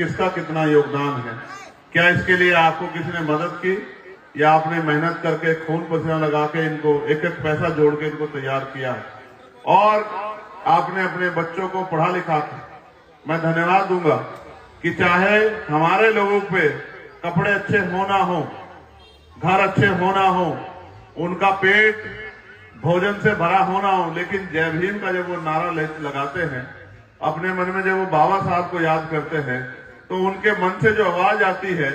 किसका कितना योगदान है। क्या इसके लिए आपको किसी ने मदद की या आपने मेहनत करके खून पसीना लगा के इनको एक एक पैसा जोड़ के इनको तैयार किया है और आपने अपने बच्चों को पढ़ा लिखा कर। मैं धन्यवाद दूंगा कि चाहे हमारे लोगों पे कपड़े अच्छे हो ना हो, घर अच्छे हो ना हो, उनका पेट भोजन से भरा होना हो, लेकिन जय भीम का जब वो नारा लगाते हैं, अपने मन में जब वो बाबा साहब को याद करते हैं, तो उनके मन से जो आवाज आती है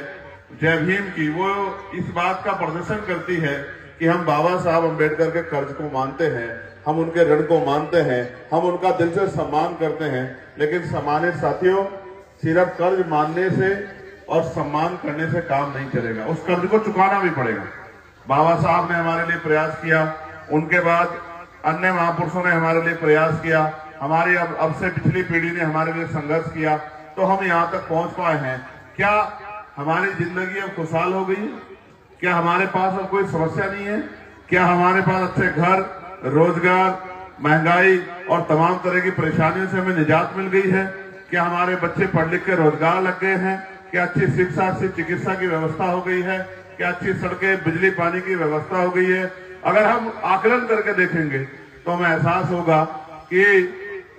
जय भीम की, वो इस बात का प्रदर्शन करती है कि हम बाबा साहब अम्बेडकर के कर्ज को मानते हैं, हम उनके ऋण को मानते हैं, हम उनका दिल से सम्मान करते हैं। लेकिन सम्मानित साथियों, सिर्फ कर्ज मानने से और सम्मान करने से काम नहीं चलेगा, उस कर्ज को चुकाना भी पड़ेगा। बाबा साहब ने हमारे लिए प्रयास किया, उनके बाद अन्य महापुरुषों ने हमारे लिए प्रयास किया, हमारी अब से पिछली पीढ़ी ने हमारे लिए संघर्ष किया, तो हम यहाँ तक पहुंच पाए हैं। क्या हमारी जिंदगी अब खुशहाल हो गई? क्या हमारे पास अब कोई समस्या नहीं है? क्या हमारे पास अच्छे घर, रोजगार, महंगाई और तमाम तरह की परेशानियों से हमें निजात मिल गई है? क्या हमारे बच्चे पढ़ लिख के रोजगार लग गए हैं? क्या अच्छी शिक्षा, अच्छी चिकित्सा की व्यवस्था हो गई है? क्या अच्छी सड़कें, बिजली, पानी की व्यवस्था हो गई है? अगर हम आकलन करके देखेंगे तो हमें एहसास होगा कि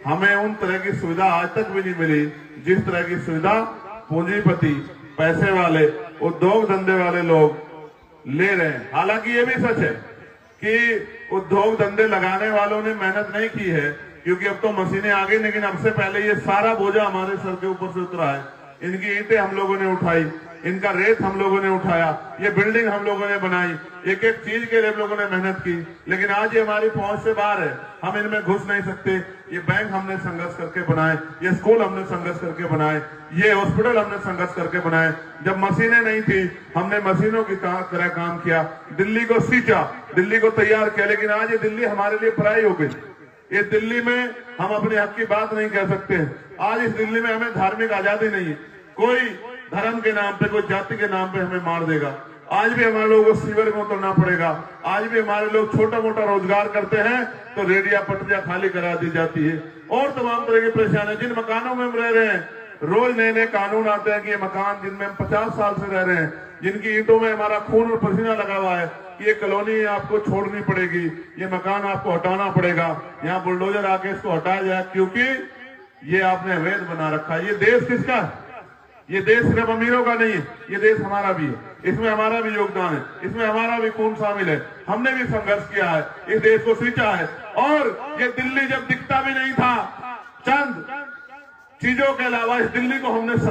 हमें उन तरह की सुविधा आज तक भी नहीं मिली जिस तरह की सुविधा पूंजीपति, पैसे वाले, उद्योग धंधे वाले लोग ले रहे हैं। हालांकि ये भी सच है कि उद्योग धंधे लगाने वालों ने मेहनत नहीं की है, क्योंकि अब तो मशीनें आ गई, लेकिन अब से पहले ये सारा बोझा हमारे सर के ऊपर से उतरा है। इनकी ईंटें हम लोगों ने उठाई, इनका रेत हम लोगों ने उठाया, ये बिल्डिंग हम लोगों ने बनाई, एक एक चीज के लिए हम लोगों ने मेहनत की, लेकिन आज ये हमारी पहुंच से बाहर है, हम इनमें घुस नहीं सकते। ये बैंक हमने संघर्ष करके बनाए, ये स्कूल हमने संघर्ष करके बनाए, ये हॉस्पिटल हमने संघर्ष करके बनाए। जब मशीनें नहीं थी, हमने मशीनों की तरह काम किया, दिल्ली को सींचा, दिल्ली को तैयार किया, लेकिन आज ये दिल्ली हमारे लिए पराई हो गई। ये दिल्ली में हम अपने हक की बात नहीं कह सकते। आज इस दिल्ली में हमें धार्मिक आजादी नहीं है, कोई धर्म के नाम पे, कोई जाति के नाम पे हमें मार देगा। आज भी हमारे लोगों को सीवर में उतरना पड़ेगा, आज भी हमारे लोग छोटा मोटा रोजगार करते हैं तो रेडिया पटरियां खाली करा दी जाती है और तमाम तरह की परेशानियां। जिन मकानों में हम रह रहे हैं, रोज नए नए कानून आते हैं कि ये मकान जिनमें हम 50 साल से रह रहे हैं, जिनकी ईंटों में हमारा खून और पसीना लगा हुआ है, ये कॉलोनी आपको छोड़नी पड़ेगी, ये मकान आपको हटाना पड़ेगा, यहाँ बुलडोजर आके इसको हटाया जाए क्योंकि ये आपने अवैध बना रखा है। ये देश किसका है? ये देश सिर्फ अमीरों का नहीं है, ये देश हमारा भी है, इसमें हमारा भी योगदान है, इसमें हमारा भी खून शामिल है। हमने भी संघर्ष किया है, इस देश को सींचा है। और ये दिल्ली जब दिखता भी नहीं था, चंद चीजों के अलावा इस दिल्ली को हमने